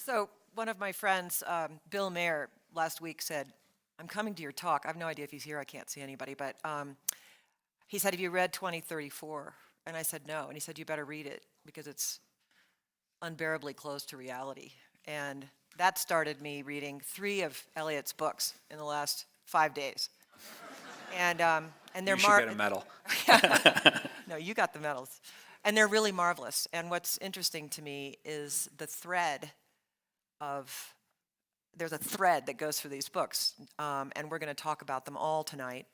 So one of my friends, Bill Mayer, last week said, I'm coming to your talk. I have no idea if he's here. I can't see anybody. But he said, have you read 2034? And I said, no. And he said, you better read it because it's unbearably close to reality. And that started me reading 3 of Elliott's books in the last 5 days. And they're you should get a medal. No, you got the medals. And they're really marvelous. And what's interesting to me is the thread of, there's a thread that goes through these books. And we're going to talk about them all tonight.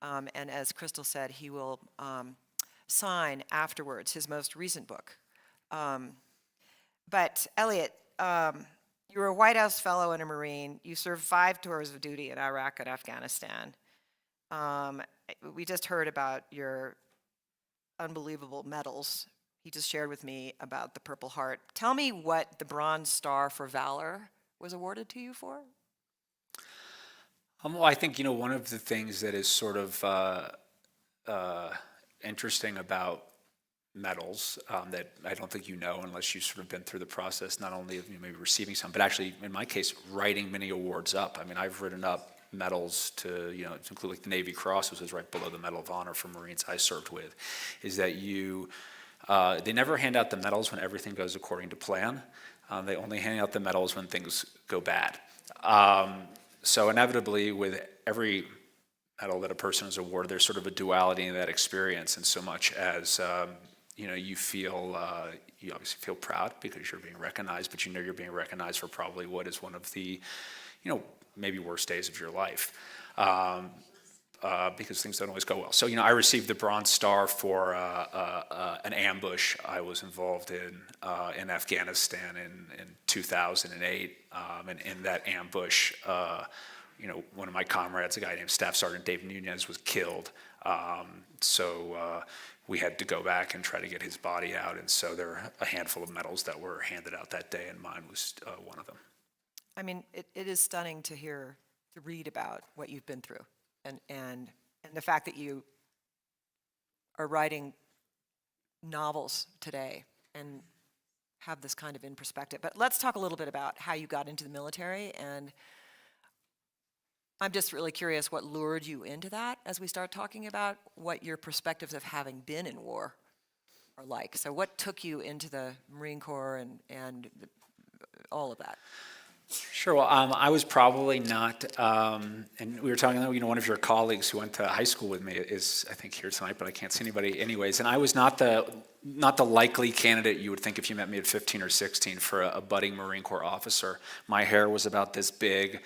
And as Crystal said, he will sign afterwards his most recent book. But Elliot, you were a White House fellow and a Marine. You served 5 tours of duty in Iraq and Afghanistan. We just heard about your unbelievable medals. He just shared with me about the Purple Heart. Tell me what the Bronze Star for Valor was awarded to you for? Well, I think, one of the things that is sort of interesting about medals that I don't think you know unless you've sort of been through the process, not only of maybe receiving some, but actually, in my case, writing many awards up. I mean, I've written up medals to include like the Navy Cross, which is right below the Medal of Honor for Marines I served with, is that they never hand out the medals when everything goes according to plan. They only hand out the medals when things go bad. So inevitably, with every medal that a person is awarded, there's sort of a duality in that experience, and so much as you feel, you obviously feel proud because you're being recognized, but you're being recognized for probably what is one of the, maybe worst days of your life, because things don't always go well. So, I received the Bronze Star for an ambush I was involved in Afghanistan in 2008, and in that ambush, one of my comrades, a guy named Staff Sergeant Dave Nunez, was killed. So we had to go back and try to get his body out, and so there are a handful of medals that were handed out that day, and mine was one of them. I mean, it is stunning to read about what you've been through, and the fact that you are writing novels today and have this kind of in perspective. But let's talk a little bit about how you got into the military, and I'm just really curious what lured you into that as we start talking about what your perspectives of having been in war are like. So what took you into the Marine Corps and all of that? Sure. Well, I was probably not, and we were talking, one of your colleagues who went to high school with me is, I think, here tonight, but I can't see anybody anyways. And I was not the likely candidate you would think if you met me at 15 or 16 for a budding Marine Corps officer. My hair was about this big.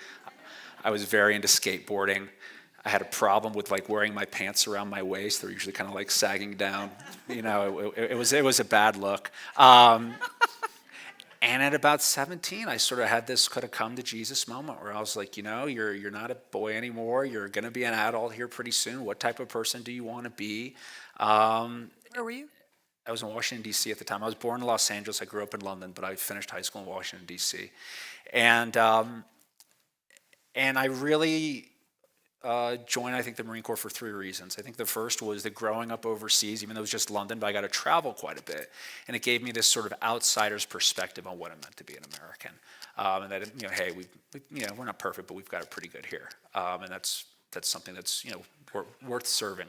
I was very into skateboarding. I had a problem with wearing my pants around my waist. They're usually kind of sagging down. It was a bad look. And at about 17, I sort of had this could have come to Jesus moment where I was like, you're not a boy anymore. You're going to be an adult here pretty soon. What type of person do you want to be? Where were you? I was in Washington, D.C. at the time. I was born in Los Angeles. I grew up in London, but I finished high school in Washington, D.C. And I really joined, I think, the Marine Corps for 3 reasons. I think the first was that growing up overseas, even though it was just London, but I got to travel quite a bit. And it gave me this sort of outsider's perspective on what it meant to be an American. And that, hey, we're not perfect, but we've got it pretty good here. And that's something that's, worth serving.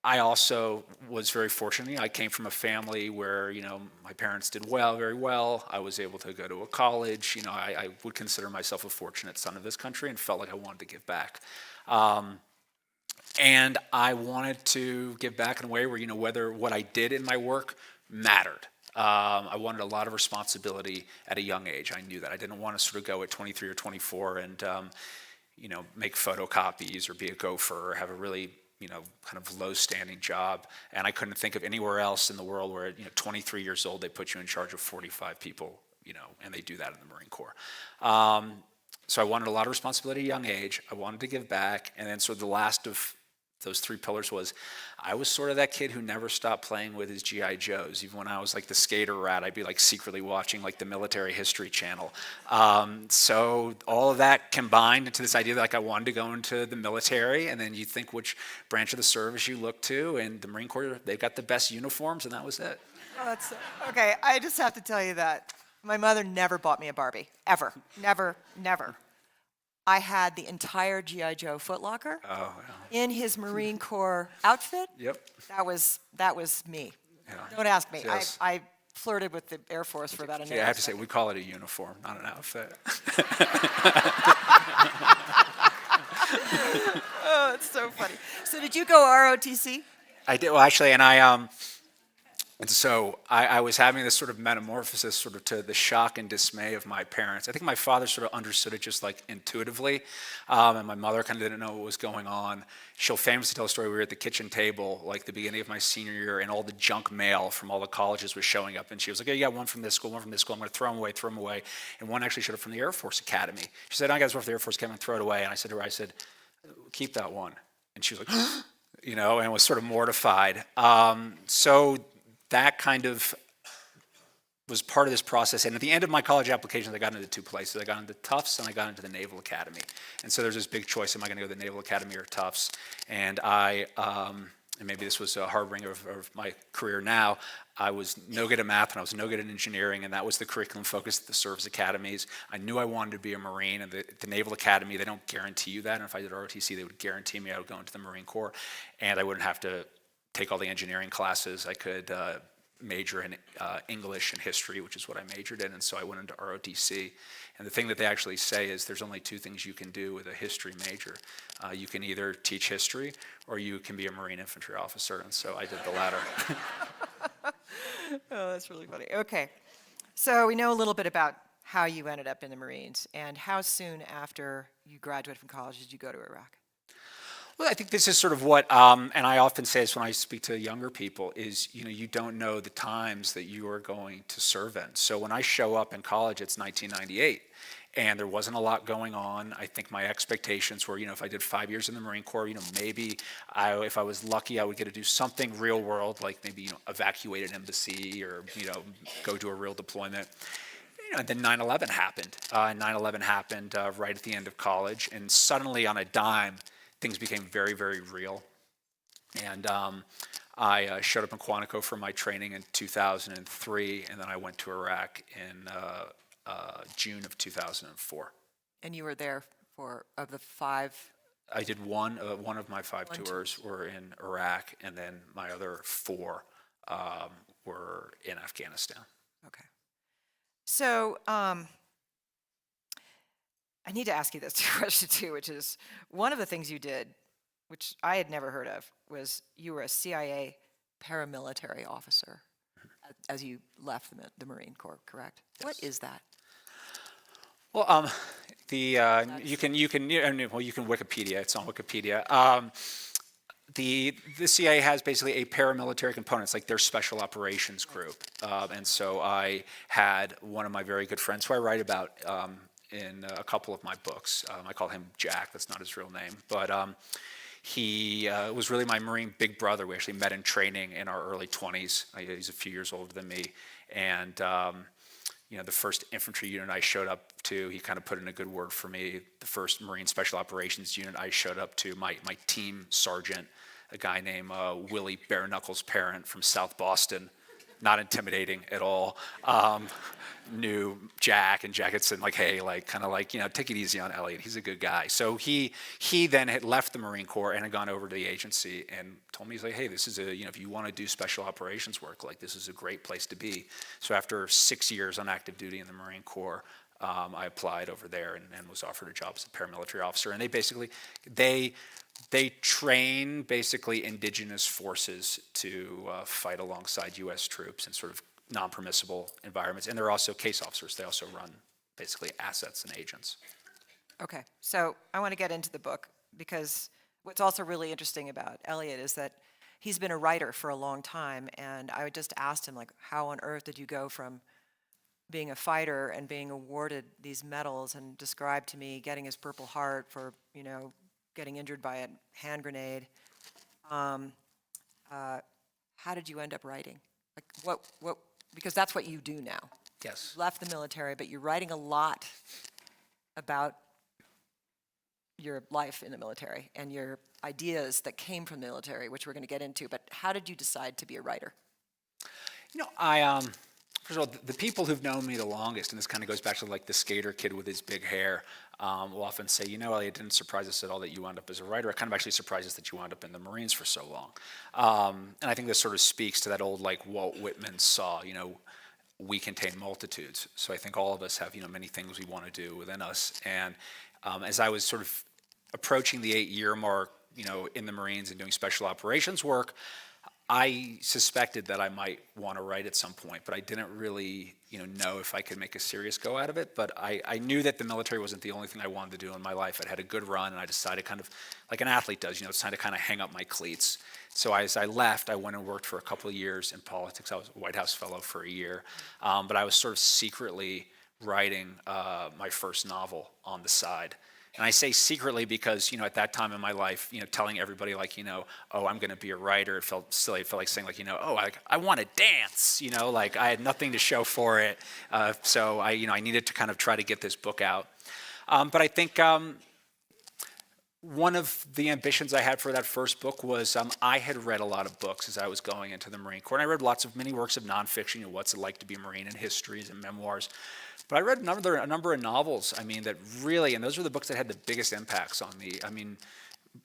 I also was very fortunate. I came from a family where, my parents did very well. I was able to go to a college. I would consider myself a fortunate son of this country and felt like I wanted to give back. And I wanted to give back in a way where, whether what I did in my work mattered. I wanted a lot of responsibility at a young age. I knew that. I didn't want to sort of go at 23 or 24 and, make photocopies or be a gopher or have a really kind of low-standing job, and I couldn't think of anywhere else in the world where, 23 years old, they put you in charge of 45 people, and they do that in the Marine Corps. So I wanted a lot of responsibility at a young age. I wanted to give back, and then sort of the last of those 3 pillars was I was sort of that kid who never stopped playing with his G.I. Joes. Even when I was like the skater rat, I'd be like secretly watching like the Military History Channel. So all of that combined into this idea that like I wanted to go into the military, and then you think which branch of the service you look to, and the Marine Corps, they've got the best uniforms, and that was it. Oh, that's okay. I just have to tell you that my mother never bought me a Barbie, ever, never, never. I had the entire G.I. Joe Foot Locker in his Marine Corps outfit. Yep. That was me. Yeah. Don't ask me. Yes. I flirted with the Air Force for about an hour. Yeah, I have to say, we call it a uniform, not an outfit. Oh, it's so funny. So did you go ROTC? I did, well, actually, and so I was having this sort of metamorphosis sort of to the shock and dismay of my parents. I think my father sort of understood it just like intuitively, and my mother kind of didn't know what was going on. She'll famously tell a story, we were at the kitchen table, like the beginning of my senior year, and all the junk mail from all the colleges was showing up, and she was like, oh, you got one from this school, one from this school, I'm gonna throw them away, and one actually showed up from the Air Force Academy. She said, I got one from the Air Force Academy, throw it away, and I said to her, keep that one. And she was like, and was sort of mortified. So that kind of was part of this process. And at the end of my college applications, I got into 2 places. I got into Tufts and I got into the Naval Academy. And so there's this big choice, am I gonna go to the Naval Academy or Tufts? And and maybe this was a harbinger of my career now, I was no good at math and I was no good at engineering, and that was the curriculum focus at the service academies. I knew I wanted to be a Marine, and the Naval Academy, they don't guarantee you that. And if I did ROTC, they would guarantee me I would go into the Marine Corps, and I wouldn't have to take all the engineering classes. I could major in English and history, which is what I majored in, and so I went into ROTC. And the thing that they actually say is there's only 2 things you can do with a history major. You can either teach history or you can be a Marine infantry officer, and so I did the latter. Oh, that's really funny. Okay. So we know a little bit about how you ended up in the Marines, and how soon after you graduated from college did you go to Iraq? Well, I think this is sort of what, and I often say this when I speak to younger people, is, you don't know the times that you are going to serve in. So when I show up in college, it's 1998, and there wasn't a lot going on. I think my expectations were, if I did 5 years in the Marine Corps, maybe if I was lucky, I would get to do something real world, like maybe, evacuate an embassy or, go do a real deployment. And then 9/11 happened. 9/11 happened right at the end of college, and suddenly on a dime, things became very, very real. And I showed up in Quantico for my training in 2003, and then I went to Iraq in June of 2004. And you were there for, of the 5? I did one of my 5 tours were in Iraq, and then my other 4 were in Afghanistan. Okay. So I need to ask you this question too, which is one of the things you did, which I had never heard of, was you were a CIA paramilitary officer as you left the Marine Corps, correct? Yes. What is that? Well, you can Wikipedia. It's on Wikipedia. The CIA has basically a paramilitary component. It's like their special operations group. And so I had one of my very good friends who I write about in a couple of my books. I call him Jack. That's not his real name. But he was really my Marine big brother. We actually met in training in our early 20s. He's a few years older than me. And the first infantry unit I showed up to, he kind of put in a good word for me. The first Marine Special Operations unit I showed up to, my team sergeant, a guy named Willie Bare Knuckles Parent from South Boston, not intimidating at all, knew Jack, and Jack had said, hey, take it easy on Elliot. He's a good guy. So he then had left the Marine Corps and had gone over to the agency and told me, he's like, hey, this is if you want to do special operations work, this is a great place to be. So after 6 years on active duty in the Marine Corps, I applied over there and was offered a job as a paramilitary officer. And they train basically indigenous forces to fight alongside U.S. troops in sort of non-permissible environments. And they're also case officers. They also run basically assets and agents. Okay, so I want to get into the book, because what's also really interesting about Elliot is that he's been a writer for a long time, and I just asked him, how on earth did you go from being a fighter and being awarded these medals, and described to me getting his Purple Heart for, getting injured by a hand grenade, How did you end up writing? Like what, because that's what you do now. Yes. You left the military, but you're writing a lot about your life in the military and your ideas that came from the military, which we're going to get into. But how did you decide to be a writer? First of all, the people who've known me the longest, and this kind of goes back to like the skater kid with his big hair, will often say, Elliot, it didn't surprise us at all that you wound up as a writer. It kind of actually surprised us that you wound up in the Marines for so long. And I think this sort of speaks to that old like Walt Whitman saw, we contain multitudes. So I think all of us have, many things we want to do within us. And as I was sort of approaching the 8-year mark, in the Marines and doing special operations work, I suspected that I might want to write at some point, but I didn't really, know if I could make a serious go out of it. But I knew that the military wasn't the only thing I wanted to do in my life. I'd had a good run, and I decided kind of, like an athlete does, it's time to kind of hang up my cleats. So as I left, I went and worked for a couple of years in politics. I was a White House fellow for a year, but I was sort of secretly writing my first novel on the side. And I say secretly because, at that time in my life, telling everybody like, oh, I'm going to be a writer, it felt silly. It felt like saying like, oh, I want to dance, like I had nothing to show for it. So I needed to kind of try to get this book out. But I think one of the ambitions I had for that first book was I had read a lot of books as I was going into the Marine Corps. And I read many works of nonfiction, what's it like to be a Marine, and histories and memoirs. But I read a number of novels, that really, and those were the books that had the biggest impacts on me.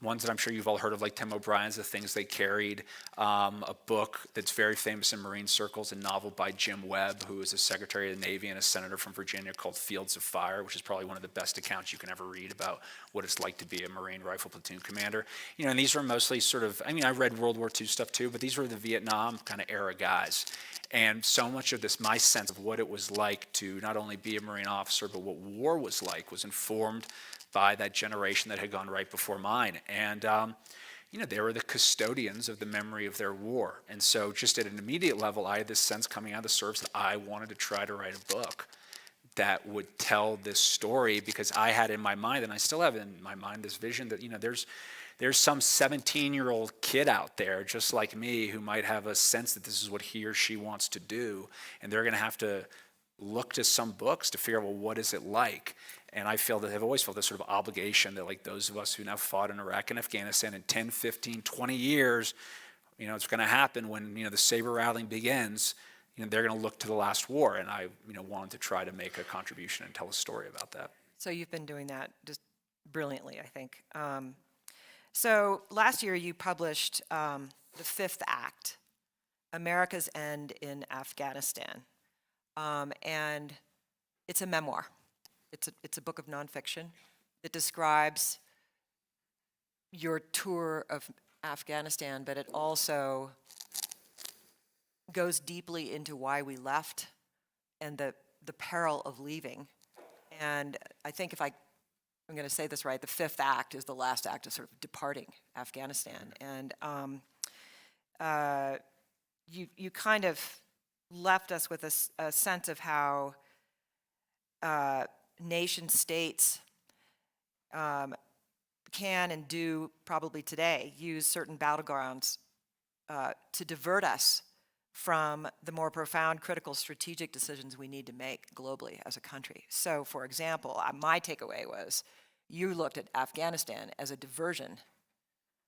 Ones that I'm sure you've all heard of, like Tim O'Brien's The Things They Carried, a book that's very famous in Marine circles, a novel by Jim Webb, who was a Secretary of the Navy and a senator from Virginia, called Fields of Fire, which is probably one of the best accounts you can ever read about what it's like to be a Marine rifle platoon commander. And these were mostly sort of, I read World War II stuff too, but these were the Vietnam kind of era guys. And so much of this, my sense of what it was like to not only be a Marine officer, but what war was like, was informed by that generation that had gone right before mine. And, they were the custodians of the memory of their war. And so just at an immediate level, I had this sense coming out of the service that I wanted to try to write a book that would tell this story, because I had in my mind, and I still have in my mind, this vision that, there's some 17-year-old kid out there just like me who might have a sense that this is what he or she wants to do, and they're going to have to look to some books to figure out, well, what is it like? And I feel that I've always felt this sort of obligation that, like, those of us who now fought in Iraq and Afghanistan in 10, 15, 20 years, it's going to happen when, the saber rattling begins, they're going to look to the last war. And I, wanted to try to make a contribution and tell a story about that. So you've been doing that just brilliantly, I think. So last year you published the 5th Act, America's End in Afghanistan. And it's a memoir. It's a book of nonfiction that describes your tour of Afghanistan, but it also goes deeply into why we left and the peril of leaving. And I think if I'm going to say this right, the 5th act is the last act of sort of departing Afghanistan. And you kind of left us with a sense of how nation states can and do probably today use certain battlegrounds to divert us from the more profound critical strategic decisions we need to make globally as a country. So, for example, my takeaway was you looked at Afghanistan as a diversion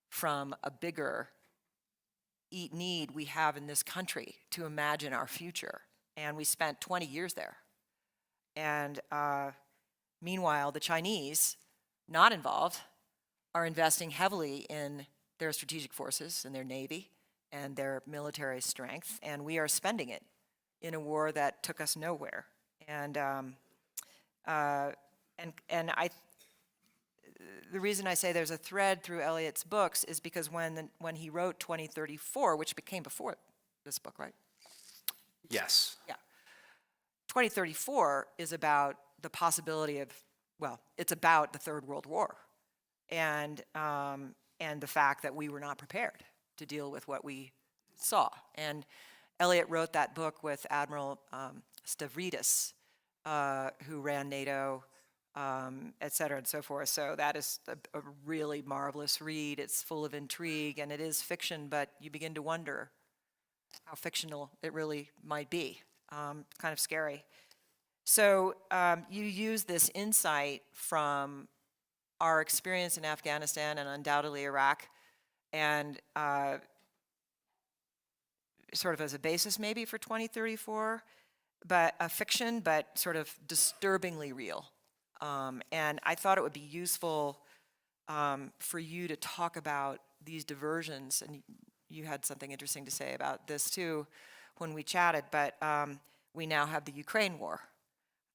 from a bigger need we have in this country to imagine our future. And we spent 20 years there. And meanwhile, the Chinese, not involved, are investing heavily in their strategic forces and their navy and their military strength, and we are spending it in a war that took us nowhere. And the reason I say there's a thread through Elliott's books is because when he wrote 2034, which became before this book, right? Yes. Yeah. 2034 is about the possibility of, well, it's about the Third World War, and the fact that we were not prepared to deal with what we saw. And Elliot wrote that book with Admiral Stavridis, who ran NATO, et cetera and so forth. So that is a really marvelous read. It's full of intrigue, and it is fiction, but you begin to wonder how fictional it really might be. Kind of scary. So you use this insight from our experience in Afghanistan and undoubtedly Iraq, and sort of as a basis maybe for 2034, but a fiction, but sort of disturbingly real. And I thought it would be useful for you to talk about these diversions, and you had something interesting to say about this too when we chatted, but we now have the Ukraine war.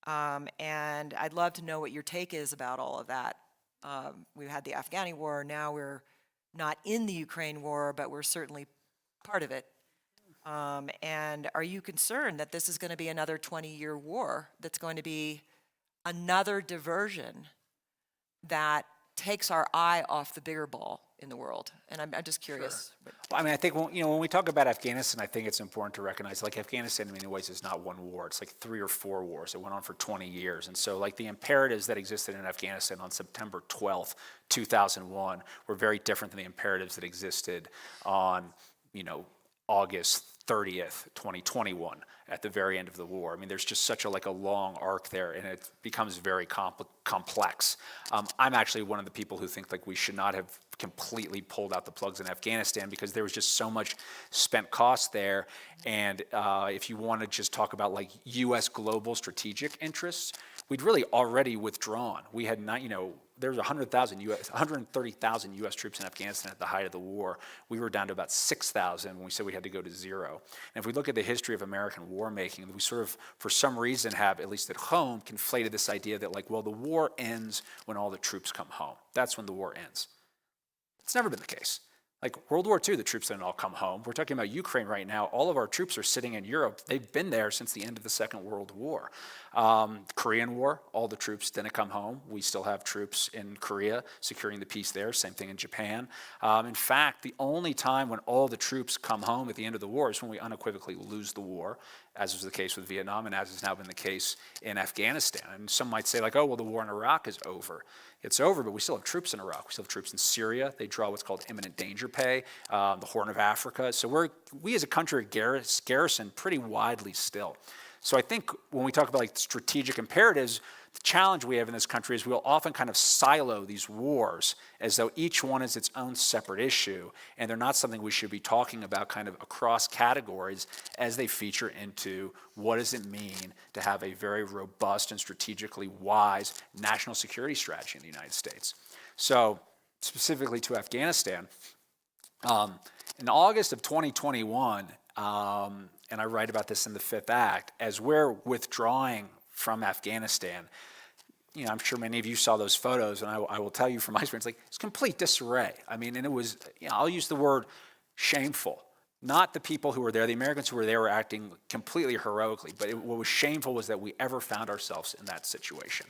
And I'd love to know what your take is about all of that. We've had the Afghani war, now we're not in the Ukraine war, but we're certainly part of it. And are you concerned that this is going to be another 20-year war that's going to be another diversion that takes our eye off the bigger ball in the world? And I'm just curious. Sure. Well, I mean, I think when we talk about Afghanistan, I think it's important to recognize, like, Afghanistan in many ways is not one war. It's like 3 or 4 wars. It went on for 20 years. And so, like, the imperatives that existed in Afghanistan on September 12th, 2001 were very different than the imperatives that existed on, August 30th, 2021, at the very end of the war. I mean, there's just such a long arc there, and it becomes very complex. I'm actually one of the people who think we should not have completely pulled out the plugs in Afghanistan, because there was just so much spent cost there. And if you want to just talk about U.S. global strategic interests, we'd really already withdrawn. We had not, there was 130,000 U.S. troops in Afghanistan at the height of the war. We were down to about 6,000 when we said we had to go to 0. And if we look at the history of American war making, we sort of, for some reason, have, at least at home, conflated this idea that the war ends when all the troops come home. That's when the war ends. It's never been the case. World War II, the troops didn't all come home. We're talking about Ukraine right now. All of our troops are sitting in Europe. They've been there since the end of the Second World War. Korean War, all the troops didn't come home. We still have troops in Korea securing the peace there. Same thing in Japan. In fact, the only time when all the troops come home at the end of the war is when we unequivocally lose the war, as was the case with Vietnam and as has now been the case in Afghanistan. And some might say, the war in Iraq is over. It's over, but we still have troops in Iraq. We still have troops in Syria. They draw what's called imminent danger pay, the Horn of Africa. So we as a country are garrisoned pretty widely still. So I think when we talk about strategic imperatives, the challenge we have in this country is we'll often kind of silo these wars as though each one is its own separate issue, and they're not something we should be talking about kind of across categories as they feature into what does it mean to have a very robust and strategically wise national security strategy in the United States. So specifically to Afghanistan, in August of 2021, and I write about this in the Fifth Act, as we're withdrawing from Afghanistan, I'm sure many of you saw those photos, and I will tell you from my experience, it's complete disarray. I mean, and it was, I'll use the word shameful. Not the people who were there, the Americans who were there were acting completely heroically, but what was shameful was that we ever found ourselves in that situation.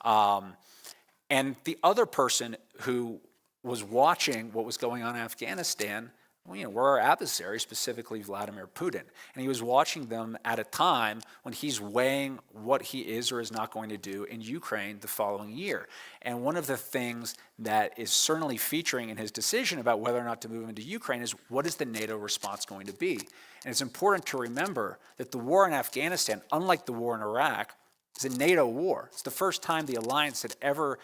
And the other person who was watching what was going on in Afghanistan, were our adversaries, specifically Vladimir Putin. And he was watching them at a time when he's weighing what he is or is not going to do in Ukraine the following year. And one of the things that is certainly featuring in his decision about whether or not to move into Ukraine is, what is the NATO response going to be? And it's important to remember that the war in Afghanistan, unlike the war in Iraq, is a NATO war. It's the first time the alliance had ever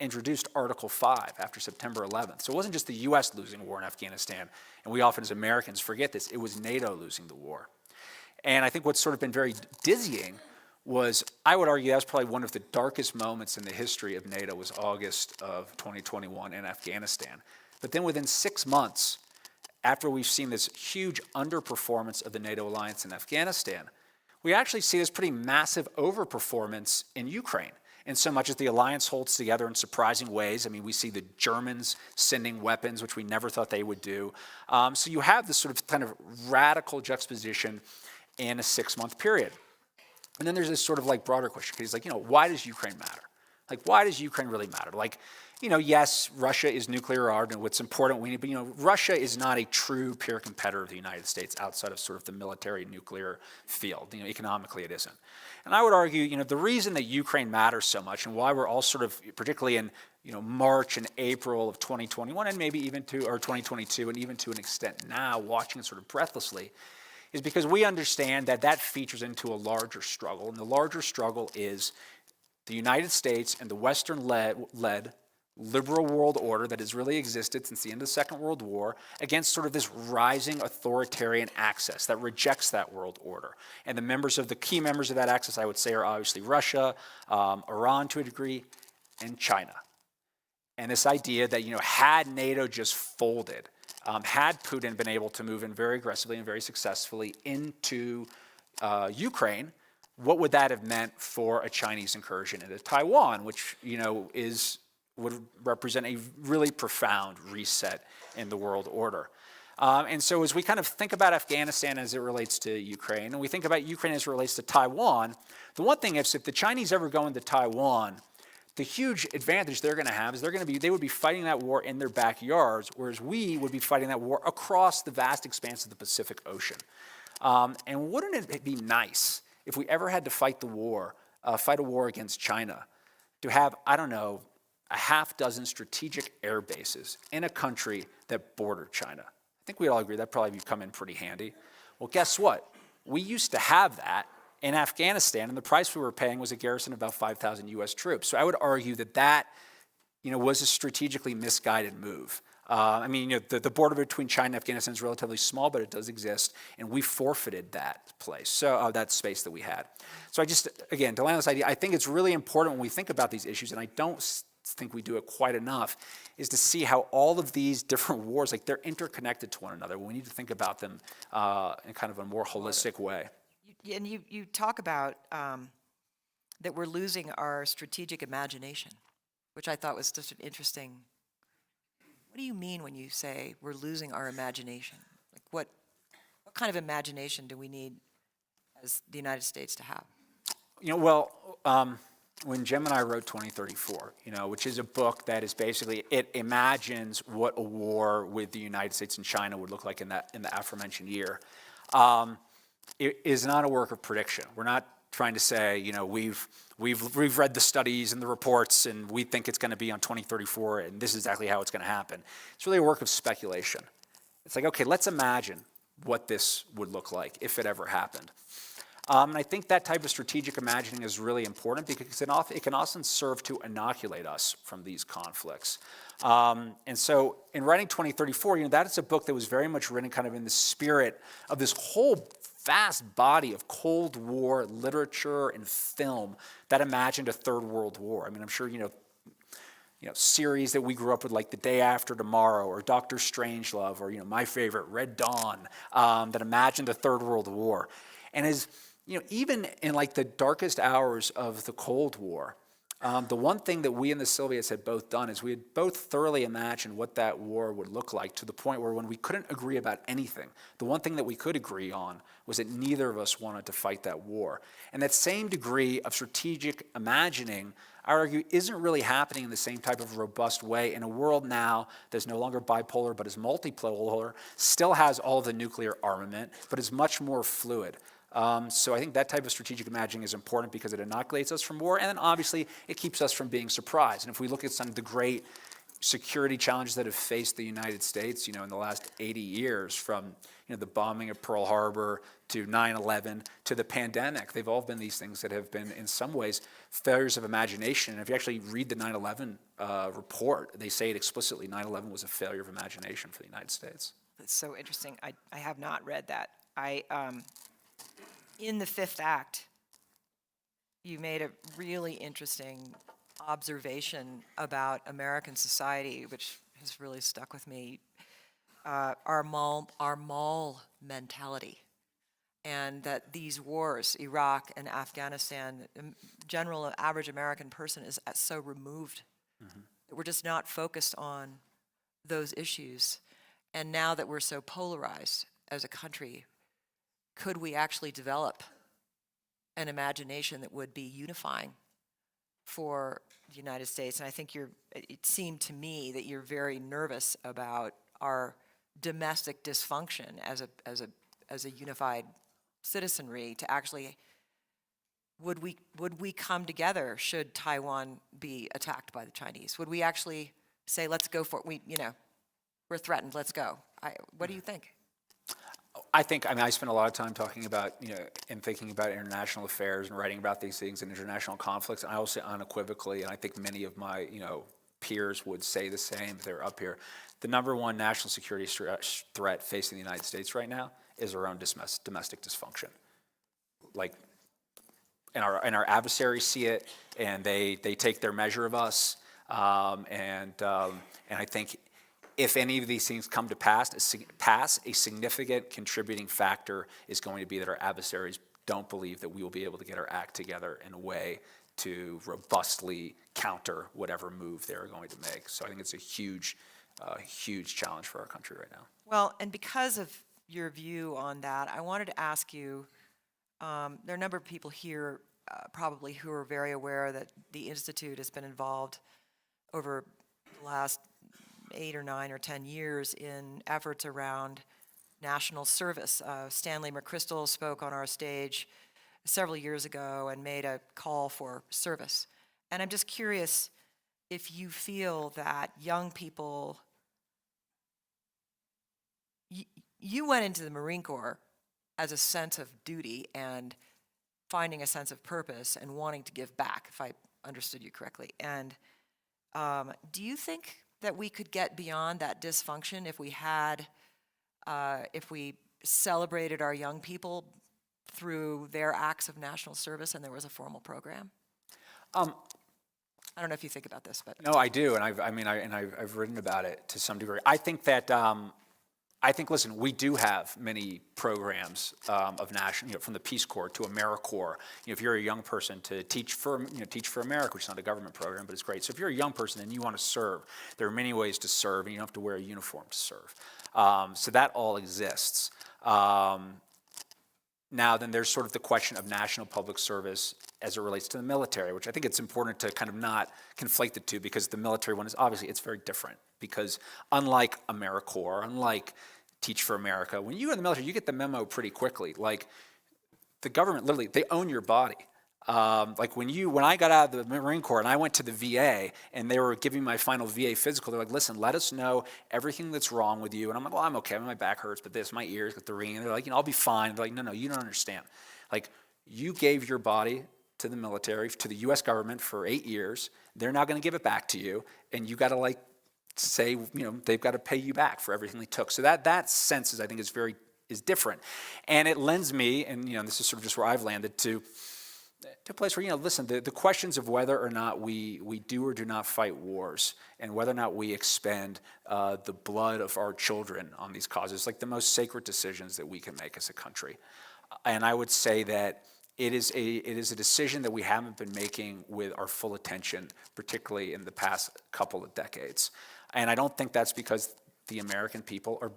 introduced Article 5 after September 11th. So it wasn't just the U.S. losing a war in Afghanistan, and we often as Americans forget this, it was NATO losing the war. And I think what's sort of been very dizzying was, I would argue that was probably one of the darkest moments in the history of NATO, was August of 2021 in Afghanistan. But then within 6 months, after we've seen this huge underperformance of the NATO alliance in Afghanistan, we actually see this pretty massive overperformance in Ukraine, in so much as the alliance holds together in surprising ways. I mean, we see the Germans sending weapons, which we never thought they would do. So you have this sort of kind of radical juxtaposition in a 6-month period. And then there's this sort of broader question. He's why does Ukraine matter? Why does Ukraine really matter? yes, Russia is nuclear armed, and what's important, but Russia is not a true peer competitor of the United States outside of sort of the military nuclear field. Economically it isn't. And I would argue, the reason that Ukraine matters so much and why we're all sort of, particularly in, March and April of 2021 and maybe even or 2022 and even to an extent now, watching it sort of breathlessly, is because we understand that features into a larger struggle. And the larger struggle is the United States and the Western-led liberal world order that has really existed since the end of the Second World War against sort of this rising authoritarian axis that rejects that world order. And the key members of that axis, I would say, are obviously Russia, Iran to a degree, and China. And this idea that, had NATO just folded, had Putin been able to move in very aggressively and very successfully into Ukraine, what would that have meant for a Chinese incursion into Taiwan, which, would represent a really profound reset in the world order. And so as we kind of think about Afghanistan as it relates to Ukraine, and we think about Ukraine as it relates to Taiwan, the one thing is if the Chinese ever go into Taiwan, the huge advantage they're going to have is they would be fighting that war in their backyards, whereas we would be fighting that war across the vast expanse of the Pacific Ocean. And wouldn't it be nice if we ever had to fight a war against China, to have, a half dozen strategic air bases in a country that bordered China? I think we'd all agree that'd probably come in pretty handy. Well, guess what? We used to have that in Afghanistan, and the price we were paying was a garrison of about 5,000 U.S. troops. So I would argue that was a strategically misguided move. The border between China and Afghanistan is relatively small, but it does exist, and we forfeited that space that we had. So again, to land on this idea, I think it's really important when we think about these issues, and I don't think we do it quite enough, is to see how all of these different wars, they're interconnected to one another. We need to think about them in kind of a more holistic way. And you talk about that we're losing our strategic imagination, which I thought was just an interesting. What do you mean when you say we're losing our imagination? What kind of imagination do we need as the United States to have? When Jim and I wrote 2034, which is a book that is basically, it imagines what a war with the United States and China would look like in the aforementioned year. It is not a work of prediction. We're not trying to say, we've read the studies and the reports and we think it's going to be on 2034 and this is exactly how it's going to happen. It's really a work of speculation. It's okay, let's imagine what this would look like if it ever happened. And I think that type of strategic imagining is really important because it can often serve to inoculate us from these conflicts. And so in writing 2034, that is a book that was very much written kind of in the spirit of this whole vast body of Cold War literature and film that imagined a third world war. I'm sure, series that we grew up with like The Day After Tomorrow or Dr. Strangelove or, my favorite, Red Dawn, that imagined a third world war. And as even in the darkest hours of the Cold War, the one thing that we and the Soviets had both done is we had both thoroughly imagined what that war would look like to the point where when we couldn't agree about anything, the one thing that we could agree on was that neither of us wanted to fight that war. And that same degree of strategic imagining, I argue, isn't really happening in the same type of robust way in a world now that's no longer bipolar but is multipolar, still has all of the nuclear armament, but is much more fluid. So I think that type of strategic imagining is important because it inoculates us from war, and then obviously it keeps us from being surprised. And if we look at some of the great security challenges that have faced the United States, in the last 80 years, from the bombing of Pearl Harbor to 9/11 to the pandemic, they've all been these things that have been in some ways failures of imagination. And if you actually read the 9/11 report, they say it explicitly, 9/11 was a failure of imagination for the United States. That's so interesting. I have not read that. In the fifth act, you made a really interesting observation about American society, which has really stuck with me. Our mall mentality, and that these wars, Iraq and Afghanistan, general average American person is so removed that we're just not focused on those issues. And now that we're so polarized as a country, could we actually develop an imagination that would be unifying for the United States, and I think it seemed to me that you're very nervous about our domestic dysfunction as a unified citizenry to actually, would we come together should Taiwan be attacked by the Chinese? Would we actually say, let's go for it? We're threatened, let's go. What do you think? I mean, I spend a lot of time talking about, and thinking about international affairs and writing about these things and international conflicts. And I will say unequivocally, and I think many of my, peers would say the same if they're up here, the number one national security threat facing the United States right now is our own domestic dysfunction. Like, and our adversaries see it, and they take their measure of us. And I think if any of these things come to pass, a significant contributing factor is going to be that our adversaries don't believe that we will be able to get our act together in a way to robustly counter whatever move they're going to make. So I think it's a huge challenge for our country right now. Well, and because of your view on that, I wanted to ask you, there are a number of people here probably who are very aware that the Institute has been involved over the last 8 or 9 or 10 years in efforts around national service. Stanley McChrystal spoke on our stage several years ago and made a call for service. And I'm just curious if you feel that young people, you went into the Marine Corps as a sense of duty and finding a sense of purpose and wanting to give back, if I understood you correctly. And do you think that we could get beyond that dysfunction if we had, if we celebrated our young people through their acts of national service and there was a formal program? I don't know if you think about this, but no, I do, and I've written about it to some degree. I think that listen, we do have many programs of national, from the Peace Corps to AmeriCorps. If you're a young person, to Teach for America, which is not a government program, but it's great. So if you're a young person and you want to serve, there are many ways to serve, and you don't have to wear a uniform to serve. So that all exists. Now, then there's sort of the question of national public service as it relates to the military, which I think it's important to kind of not conflate the two, because the military one is obviously, it's very different. Because unlike AmeriCorps, unlike Teach for America, when you're in the military, you get the memo pretty quickly. Like, the government, literally, they own your body. Like when I got out of the Marine Corps and I went to the VA and they were giving my final VA physical, they're like, listen, let us know everything that's wrong with you. And I'm like, well, I'm okay. My back hurts, but my ears got the ringing. And they're like, I'll be fine. They're like, no, you don't understand. Like, you gave your body to the military, to the U.S. government for 8 years. They're not going to give it back to you. And you got to say, they've got to pay you back for everything they took. So that sense I think is different. And it lends me, and this is sort of just where I've landed, to a place where, listen, the questions of whether or not we do or do not fight wars, and whether or not we expend the blood of our children on these causes, like the most sacred decisions that we can make as a country. And I would say that it is a decision that we haven't been making with our full attention, particularly in the past couple of decades. And I don't think that's because the American people are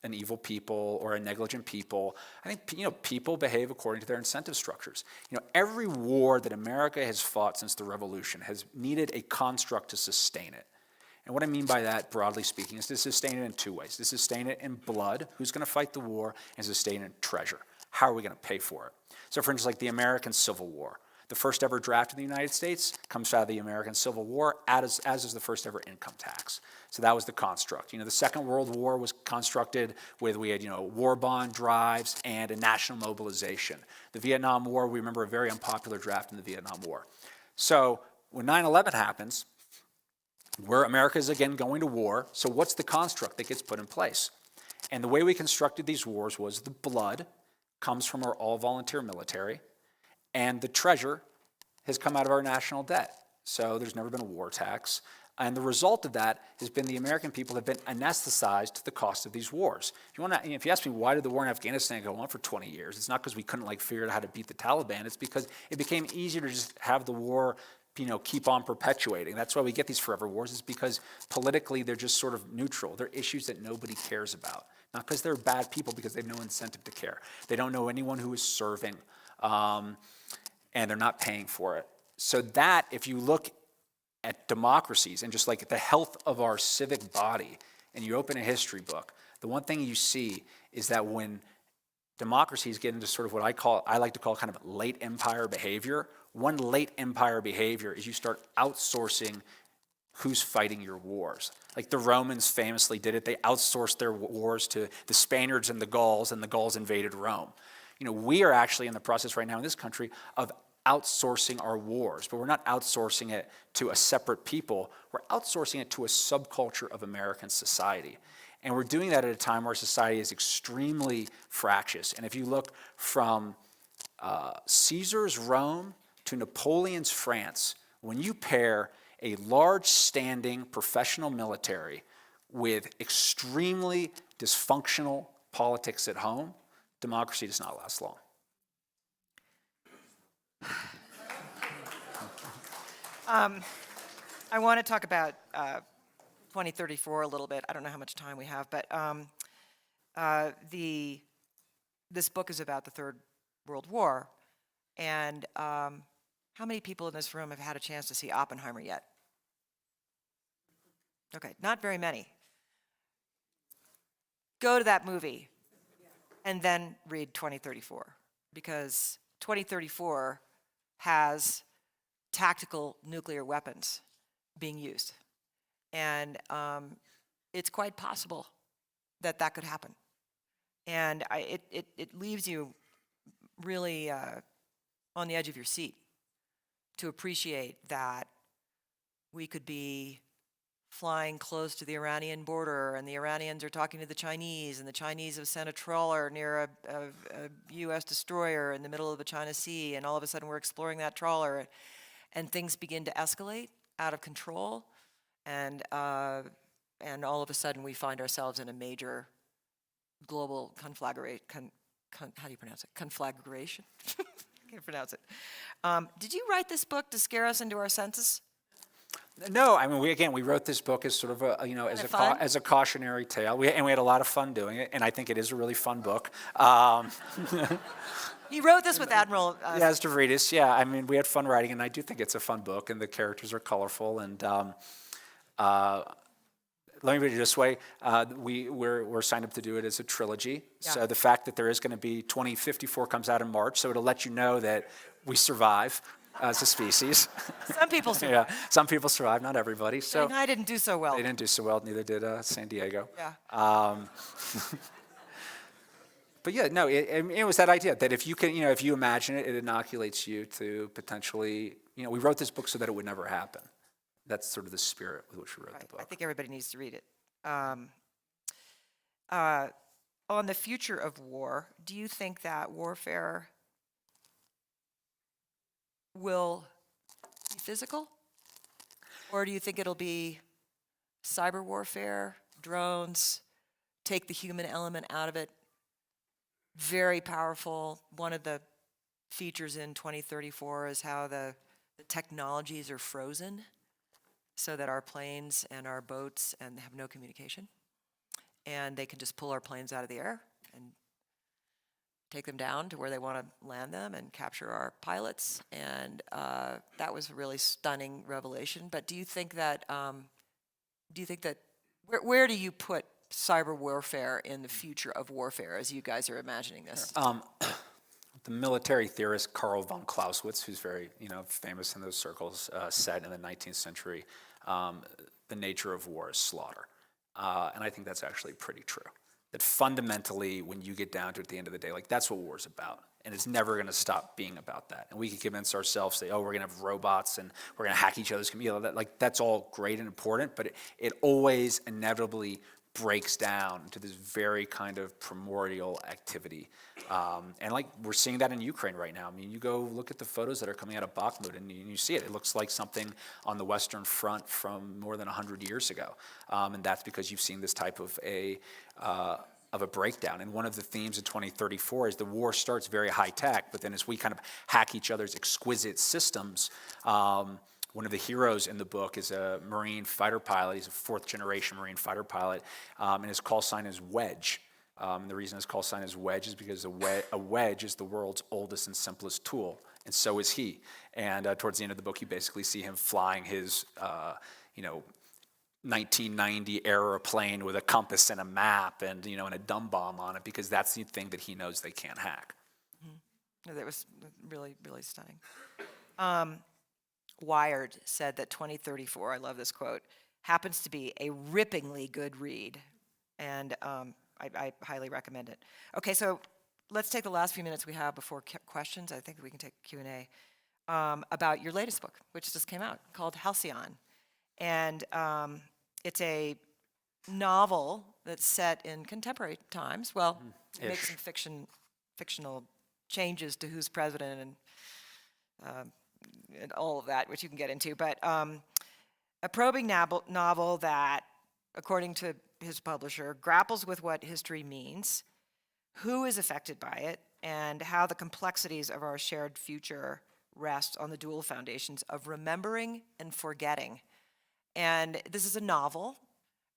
an evil people or a negligent people. I think people behave according to their incentive structures. Every war that America has fought since the Revolution has needed a construct to sustain it. And what I mean by that, broadly speaking, is to sustain it in two ways. To sustain it in blood, who's going to fight the war, and sustain it in treasure. How are we going to pay for it? So for instance, like the American Civil War. The first ever draft in the United States comes out of the American Civil War, as is the first ever income tax. So that was the construct. The Second World War was constructed with, we had, war bond drives and a national mobilization. The Vietnam War, we remember a very unpopular draft in the Vietnam War. So when 9/11 happens, where America is again going to war, so what's the construct that gets put in place? And the way we constructed these wars was the blood comes from our all-volunteer military, and the treasure has come out of our national debt. So there's never been a war tax. And the result of that has been the American people have been anesthetized to the cost of these wars. If you ask me why did the war in Afghanistan go on for 20 years, it's not because we couldn't figure out how to beat the Taliban. It's because it became easier to just have the war keep on perpetuating. That's why we get these forever wars, is because politically they're just sort of neutral. They're issues that nobody cares about. Not because they're bad people, because they have no incentive to care. They don't know anyone who is serving, and they're not paying for it. so that, if you look at democracies and just like the health of our civic body, and you open a history book, the one thing you see is that when democracies get into sort of what I like to call kind of late empire behavior, one late empire behavior is you start outsourcing who's fighting your wars. Like the Romans famously did it. They outsourced their wars to the Spaniards and the Gauls invaded Rome. We are actually in the process right now in this country of outsourcing our wars, but we're not outsourcing it to a separate people. We're outsourcing it to a subculture of American society. And we're doing that at a time where society is extremely fractious. And if you look from Caesar's Rome to Napoleon's France, when you pair a large standing professional military with extremely dysfunctional politics at home, democracy does not last long. I want to talk about 2034 a little bit. I don't know how much time we have, but this book is about the Third World War, and how many people in this room have had a chance to see Oppenheimer yet? Okay, not very many. Go to that movie and then read 2034, because 2034 has tactical nuclear weapons being used. And it's quite possible that that could happen. And it leaves you really on the edge of your seat to appreciate that we could be flying close to the Iranian border, and the Iranians are talking to the Chinese, and the Chinese have sent a trawler near a U.S. destroyer in the middle of the China Sea, and all of a sudden we're exploring that trawler, and things begin to escalate out of control, and all of a sudden we find ourselves in a major global conflagration. How do you pronounce it? Conflagration? I can't pronounce it. Did you write this book to scare us into our senses? No, I mean, we wrote this book as sort of as a cautionary tale. We had a lot of fun doing it, and I think it is a really fun book. You wrote this with Admiral... yeah, Stavridis. Yeah, I mean, we had fun writing, and I do think it's a fun book, and the characters are colorful. And let me put it this way: we're signed up to do it as a trilogy. Yeah. So the fact that there is going to be 2054 comes out in March, so it'll let you know that we survive as a species. Some people survive. Yeah, some people survive, not everybody. So and I didn't do so well. They didn't do so well. Neither did San Diego. Yeah. But yeah, no, it was that idea that if you can, if you imagine it, it inoculates you to potentially, we wrote this book so that it would never happen. That's sort of the spirit with which we wrote the book. I think everybody needs to read it. On the future of war, do you think that warfare will be physical? Or do you think it'll be cyber warfare, drones, take the human element out of it? Very powerful. One of the features in 2034 is how the technologies are frozen so that our planes and our boats and have no communication. And they can just pull our planes out of the air and take them down to where they want to land them and capture our pilots. And that was a really stunning revelation. But do you think that, where do you put cyber warfare in the future of warfare as you guys are imagining this? The military theorist Karl von Clausewitz, who's very famous in those circles, said in the 19th century, the nature of war is slaughter. And I think that's actually pretty true. That fundamentally, when you get down to it at the end of the day, that's what war's about. And it's never going to stop being about that. And we can convince ourselves, say, we're going to have robots and we're going to hack each other's computer. That's all great and important, but it always inevitably breaks down to this very kind of primordial activity. And we're seeing that in Ukraine right now. I mean, you go look at the photos that are coming out of Bakhmut and you see it. It looks like something on the Western Front from more than 100 years ago. And that's because you've seen this type of a breakdown. And one of the themes in 2034 is the war starts very high tech, but then as we kind of hack each other's exquisite systems, one of the heroes in the book is a Marine fighter pilot. He's a fourth-generation Marine fighter pilot, and his call sign is Wedge. And the reason his call sign is Wedge is because a wedge is the world's oldest and simplest tool. and so is he. And towards the end of the book, you basically see him flying his, 1990 era plane with a compass and a map and, and a dumb bomb on it, because that's the thing that he knows they can't hack. That was really, really stunning. Wired said that 2034, I love this quote, happens to be a rippingly good read, and I highly recommend it. Okay, so let's take the last few minutes we have before questions. I think we can take Q&A about your latest book, which just came out, called Halcyon. And it's a novel that's set in contemporary times. Well, it makes some fictional changes to who's president and all of that, which you can get into. But a probing novel that, according to his publisher, grapples with what history means, who is affected by it, and how the complexities of our shared future rest on the dual foundations of remembering and forgetting. And this is a novel,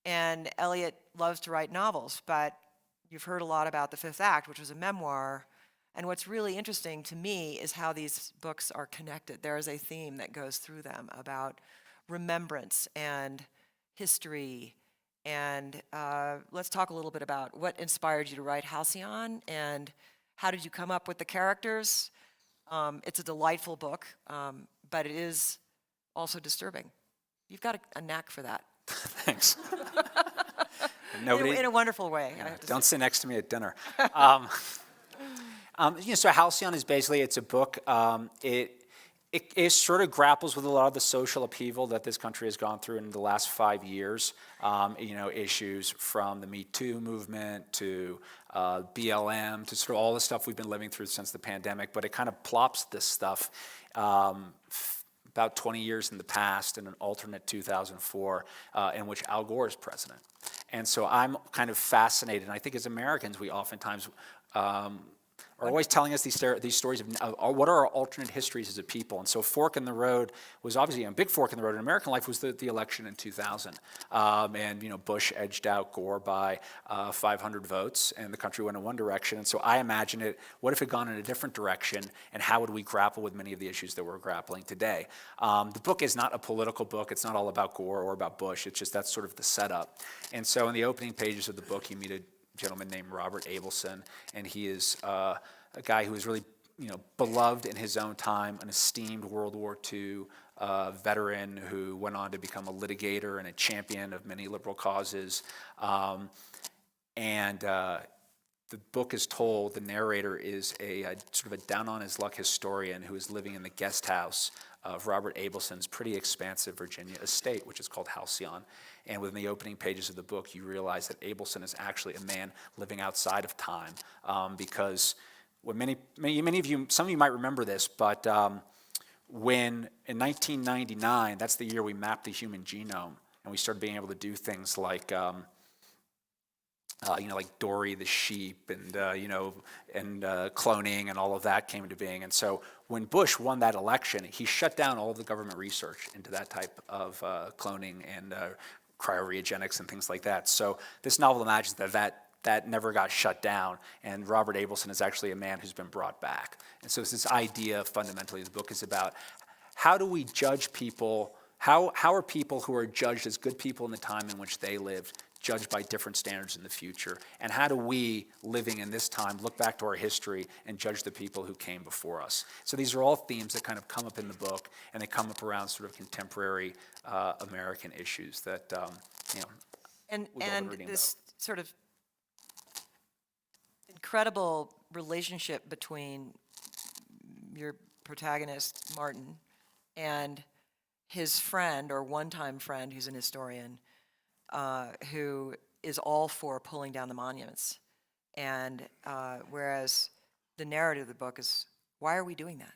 and Elliot loves to write novels, but you've heard a lot about The Fifth Act, which was a memoir. And what's really interesting to me is how these books are connected. There is a theme that goes through them about remembrance and history. And let's talk a little bit about what inspired you to write Halcyon, and how did you come up with the characters? It's a delightful book, but it is also disturbing. You've got a knack for that. Thanks. In a wonderful way. Yeah, don't sit next to me at dinner. So Halcyon is basically, it's a book. It sort of grapples with a lot of the social upheaval that this country has gone through in the last 5 years. Issues from the Me Too movement to BLM to sort of all the stuff we've been living through since the pandemic. But it kind of plops this stuff about 20 years in the past in an alternate 2004 in which Al Gore is president. And so I'm kind of fascinated, and I think as Americans we oftentimes are always telling us these stories of what are our alternate histories as a people. And so fork in the road was obviously a big fork in the road in American life was the election in 2000. And Bush edged out Gore by 500 votes, and the country went in one direction. And so I imagine it, what if it had gone in a different direction, and how would we grapple with many of the issues that we're grappling today? The book is not a political book. It's not all about Gore or about Bush. It's just that's sort of the setup. And so in the opening pages of the book, you meet a gentleman named Robert Abelson, and he is a guy who is really, beloved in his own time, an esteemed World War II veteran who went on to become a litigator and a champion of many liberal causes. The book is told, the narrator is a sort of a down-on-his-luck historian who is living in the guest house of Robert Abelson's pretty expansive Virginia estate, which is called Halcyon. And within the opening pages of the book, you realize that Abelson is actually a man living outside of time, because when many of you, some of you might remember this, but when in 1999, that's the year we mapped the human genome, and we started being able to do things like like Dory the sheep and cloning and all of that came into being. And so when Bush won that election, he shut down all of the government research into that type of cloning and cryoreogenics and things like that. So this novel imagines that never got shut down, and Robert Abelson is actually a man who's been brought back. And so it's this idea, fundamentally, the book is about how do we judge people, how are people who are judged as good people in the time in which they lived judged by different standards in the future, and how do we, living in this time, look back to our history and judge the people who came before us? So these are all themes that kind of come up in the book, and they come up around sort of contemporary American issues that and this sort of incredible relationship between your protagonist Martin and his friend, or one-time friend, who's an historian, who is all for pulling down the monuments. And whereas the narrative of the book is, why are we doing that?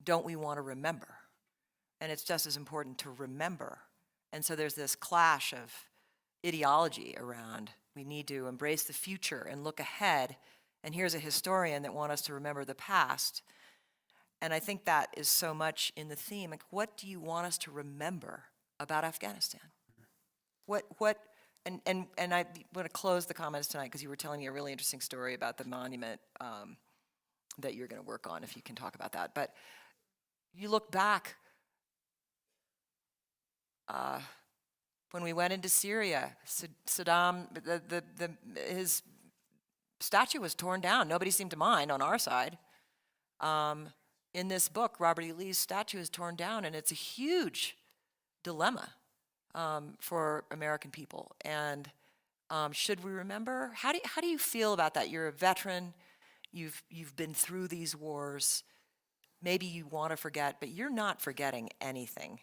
Don't we want to remember? And it's just as important to remember. And so there's this clash of ideology around, we need to embrace the future and look ahead. And here's a historian that wants us to remember the past. And I think that is so much in the theme. Like, what do you want us to remember about Afghanistan? And I want to close the comments tonight because you were telling me a really interesting story about the monument that you're going to work on, if you can talk about that. But you look back, when we went into Syria, Saddam, his statue was torn down. Nobody seemed to mind on our side. In this book, Robert E. Lee's statue is torn down, and it's a huge dilemma for American people. And should we remember? How do you feel about that? You're a veteran. You've been through these wars. Maybe you want to forget, but you're not forgetting anything.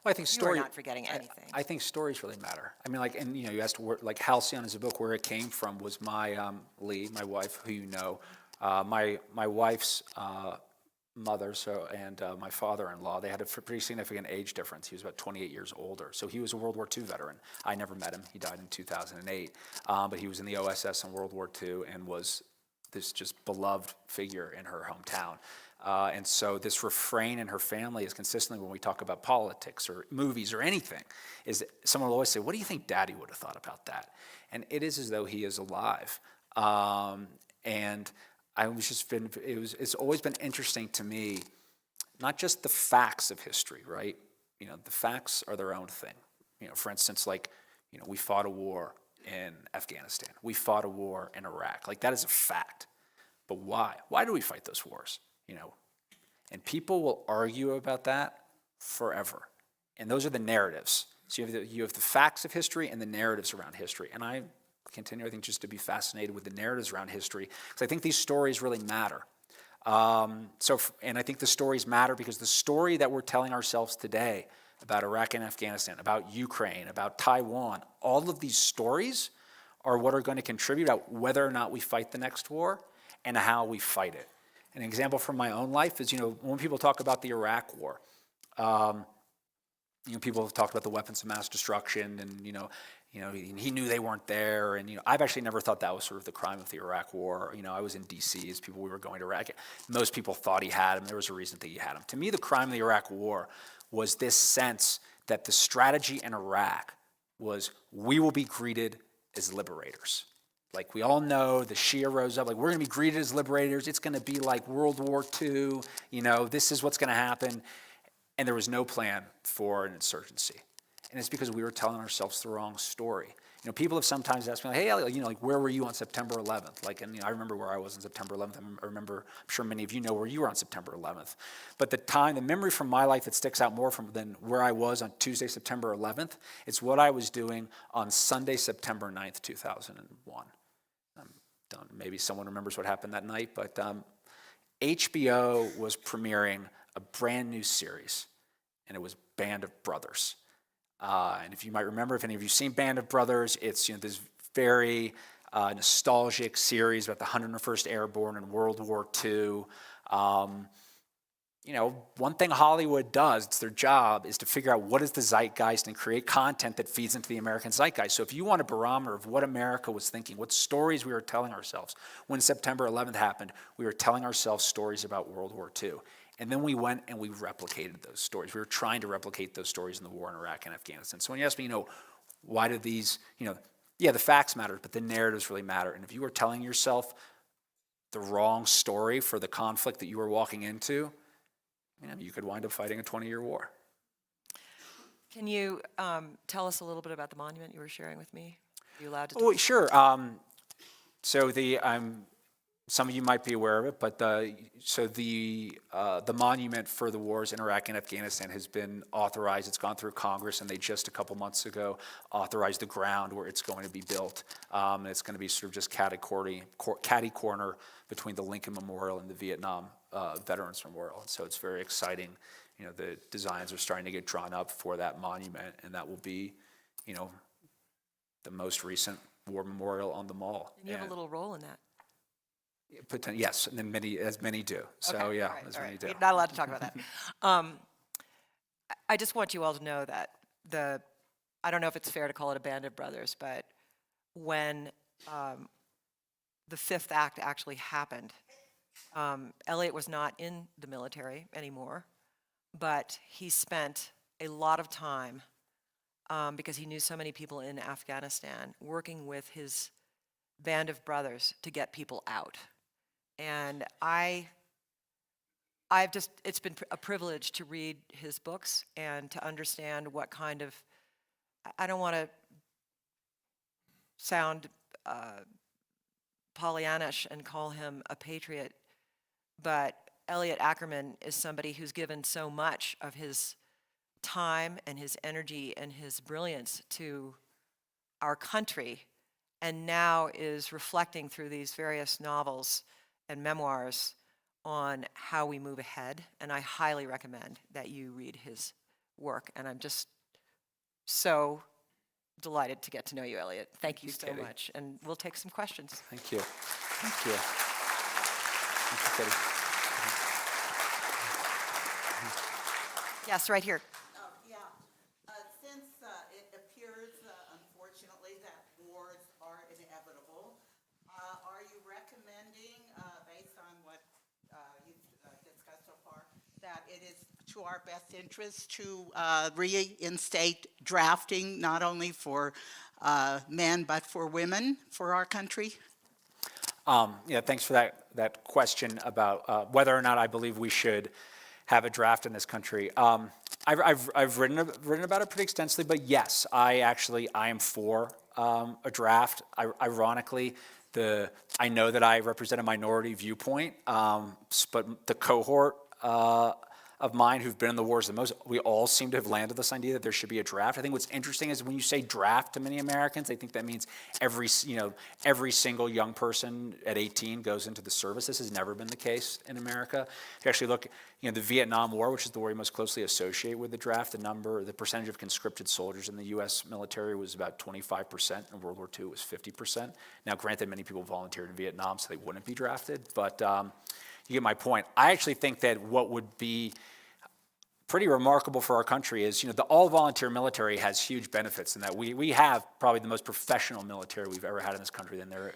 Well, I think You're not forgetting anything. I think stories really matter. I mean, like, and you know, you asked like Halcyon is a book. Where it came from was my Lee, my wife, who you know, my wife's mother, and my father-in-law. They had a pretty significant age difference. He was about 28 years older, so he was a World War II veteran. I never met him. He died in 2008, but he was in the OSS in World War II and was this just beloved figure in her hometown. And so this refrain in her family is consistently, when we talk about politics or movies or anything, is that someone will always say, what do you think Daddy would have thought about that? And it is as though he is alive. And it's always been interesting to me, not just the facts of history, right? You know, the facts are their own thing. You know, for instance, like, you know, we fought a war in Afghanistan. We fought a war in Iraq. Like, that is a fact. But why? Why do we fight those wars? You know, and people will argue about that forever. And those are the narratives. So you have the facts of history and the narratives around history. And I continue, I think, just to be fascinated with the narratives around history, because I think these stories really matter. And I think the stories matter because the story that we're telling ourselves today about Iraq and Afghanistan, about Ukraine, about Taiwan, all of these stories are what are going to contribute to whether or not we fight the next war and how we fight it. An example from my own life is, you know, when people talk about the Iraq War, you know, people have talked about the weapons of mass destruction, and you know, he knew they weren't there, and you know, I've actually never thought that was sort of the crime of the Iraq War. You know, I was in D.C. as we were going to Iraq. Most people thought he had him. There was a reason that he had him. To me, the crime of the Iraq War was this sense that the strategy in Iraq was, we will be greeted as liberators. Like, we all know the Shia rose up, like, we're going to be greeted as liberators. It's going to be like World War II. You know, this is what's going to happen. And there was no plan for an insurgency. And it's because we were telling ourselves the wrong story. You know, people have sometimes asked me, like, hey, Elliot, you know, like, where were you on September 11th? Like, and you know, I remember where I was on September 11th. I remember, I'm sure many of you know where you were on September 11th. But the memory from my life that sticks out more than where I was on Tuesday, September 11th, it's what I was doing on Sunday, September 9th, 2001. Maybe someone remembers what happened that night, but HBO was premiering a brand new series, and it was Band of Brothers. And if you might remember, if any of you have seen Band of Brothers, it's, you know, this very nostalgic series about the 101st Airborne in World War II. You know, one thing Hollywood does, it's their job, is to figure out what is the zeitgeist and create content that feeds into the American zeitgeist. So if you want a barometer of what America was thinking, what stories we were telling ourselves, when September 11th happened, we were telling ourselves stories about World War II. And then we went and we replicated those stories. We were trying to replicate those stories in the war in Iraq and Afghanistan. So when you ask me, you know, why did these, you know, yeah, the facts matter, but the narratives really matter. And if you were telling yourself the wrong story for the conflict that you were walking into, you know, you could wind up fighting a 20-year war. Can you tell us a little bit about the monument you were sharing with me? Are you allowed to talk? Oh, sure. So some of you might be aware of it, but the monument for the wars in Iraq and Afghanistan has been authorized. It's gone through Congress, and they just a couple months ago authorized the ground where it's going to be built. And it's going to be sort of just catty corner between the Lincoln Memorial and the Vietnam Veterans Memorial. And so it's very exciting. You know, the designs are starting to get drawn up for that monument, and that will be, you know, the most recent war memorial on the mall. And you have a little role in that. Yes, and then many do. So Okay, yeah, all right, as all many right. do. We're not allowed to talk about that. I just want you all to know that I don't know if it's fair to call it a band of brothers, but when the fifth act actually happened, Elliot was not in the military anymore, but he spent a lot of time, because he knew so many people in Afghanistan, working with his band of brothers to get people out. And it's been a privilege to read his books and to understand what kind of, I don't want to sound Pollyannish and call him a patriot, but Elliot Ackerman is somebody who's given so much of his time and his energy and his brilliance to our country, and now is reflecting through these various novels and memoirs on how we move ahead. And I highly recommend that you read his work. And I'm just so delighted to get to know you, Elliot. Thank you so Kitty. much. And we'll take some questions. Thank you. Thank you. Thank you, Kitty. Yes, right here. Since it appears, unfortunately, that wars are inevitable, are you recommending, based on what you've discussed so far, that it is to our best interest to reinstate drafting, not only for men, but for women for our country? Yeah, thanks for that question about whether or not I believe we should have a draft in this country. I've written about it pretty extensively, but yes, I am for a draft. Ironically, I know that I represent a minority viewpoint, but the cohort of mine who've been in the wars the most, we all seem to have landed this idea that there should be a draft. I think what's interesting is when you say draft to many Americans, I think that means every single young person at 18 goes into the service. This has never been the case in America. If you actually look, the Vietnam War, which is the war you most closely associate with the draft, the percentage of conscripted soldiers in the U.S. military was about 25%. In World War II, it was 50%. Now, granted, many people volunteered in Vietnam, so they wouldn't be drafted, but you get my point. I actually think that what would be pretty remarkable for our country is, the all-volunteer military has huge benefits in that we have probably the most professional military we've ever had in this country, and they're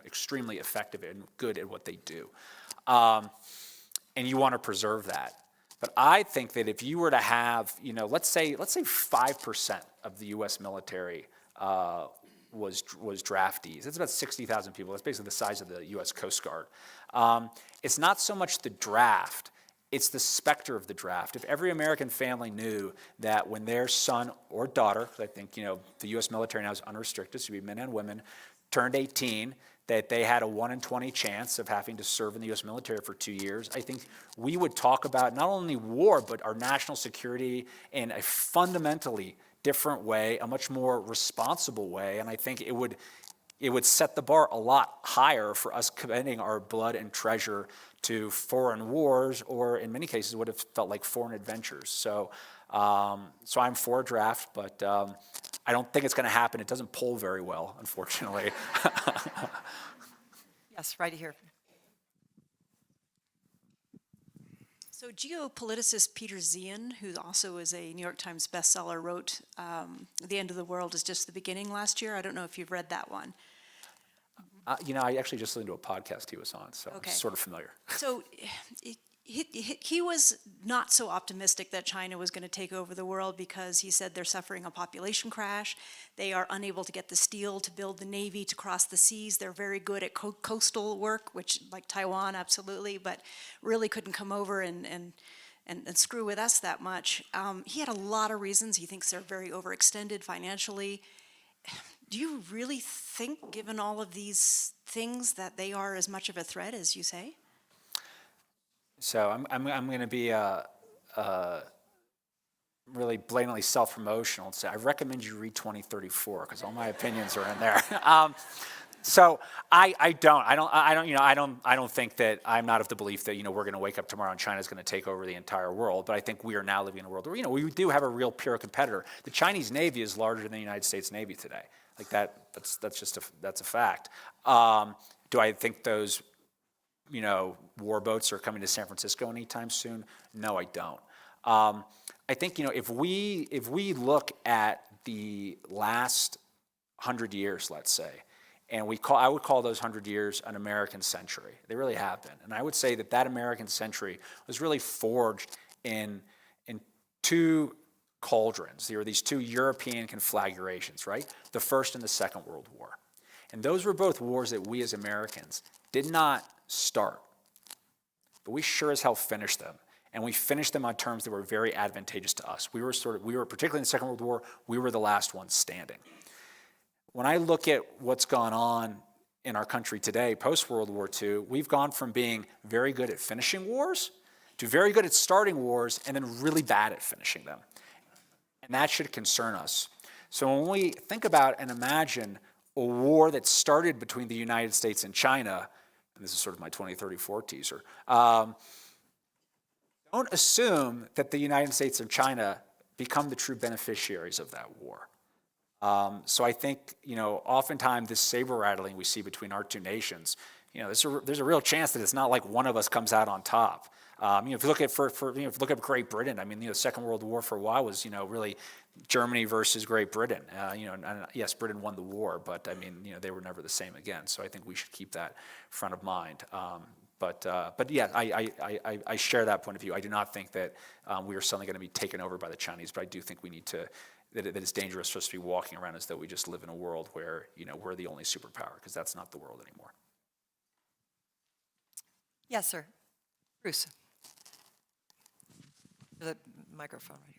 extremely effective and good at what they do. And you want to preserve that. But I think that if you were to have, let's say 5% of the U.S. military was draftees. That's about 60,000 people. That's basically the size of the U.S. Coast Guard. It's not so much the draft, it's the specter of the draft. If every American family knew that when their son or daughter, because I think, the U.S. military now is unrestricted, so it would be men and women, turned 18, that they had a 1 in 20 chance of having to serve in the U.S. military for 2 years, I think we would talk about not only war, but our national security in a fundamentally different way, a much more responsible way, and I think it would set the bar a lot higher for us committing our blood and treasure to foreign wars, or in many cases would have felt like foreign adventures. So I'm for a draft, but I don't think it's going to happen. It doesn't poll very well, unfortunately. Yes, right here. So geopoliticist Peter Zeihan, who also is a New York Times bestseller, wrote The End of the World is Just the Beginning last year. I don't know if you've read that one. I actually just listened to a podcast he was on, so Okay. I'm sort of familiar. So he was not so optimistic that China was going to take over the world because he said they're suffering a population crash. They are unable to get the steel to build the navy to cross the seas. They're very good at coastal work, which, like Taiwan, absolutely, but really couldn't come over and screw with us that much. He had a lot of reasons. He thinks they're very overextended financially. Do you really think, given all of these things, that they are as much of a threat as you say? So I'm going to be really blatantly self-promotional and say I recommend you read 2034 because all my opinions are in there. So I don't think that I'm not of the belief that we're going to wake up tomorrow and China's going to take over the entire world. But I think we are now living in a world where we do have a real peer competitor. The Chinese Navy is larger than the United States Navy today. Like that's a fact. Do I think those war boats are coming to San Francisco anytime soon? No, I don't. I think if we look at the last 100 years, let's say, and I would call those 100 years an American century. They really have been, and I would say that American century was really forged in two cauldrons. There were these two European conflagrations, right? The First and the Second World War, and those were both wars that we as Americans did not start. but we sure as hell finished them. And we finished them on terms that were very advantageous to us. We were particularly in the Second World War, we were the last ones standing. When I look at what's gone on in our country today, post-World War II, we've gone from being very good at finishing wars to very good at starting wars and then really bad at finishing them. And that should concern us. So when we think about and imagine a war that started between the United States and China, and this is sort of my 2034 teaser, don't assume that the United States and China become the true beneficiaries of that war. So I think, oftentimes this saber rattling we see between our two nations, there's a real chance that it's not like one of us comes out on top. If you look at if you look at Great Britain, the Second World War for a while was really Germany versus Great Britain. And yes, Britain won the war, but they were never the same again. So I think we should keep that front of mind. But yeah, I share that point of view. I do not think that we are suddenly going to be taken over by the Chinese, but I do think we need to, that it's dangerous for us to be walking around as though we just live in a world where, we're the only superpower, because that's not the world anymore. Yes, sir. Bruce. The microphone right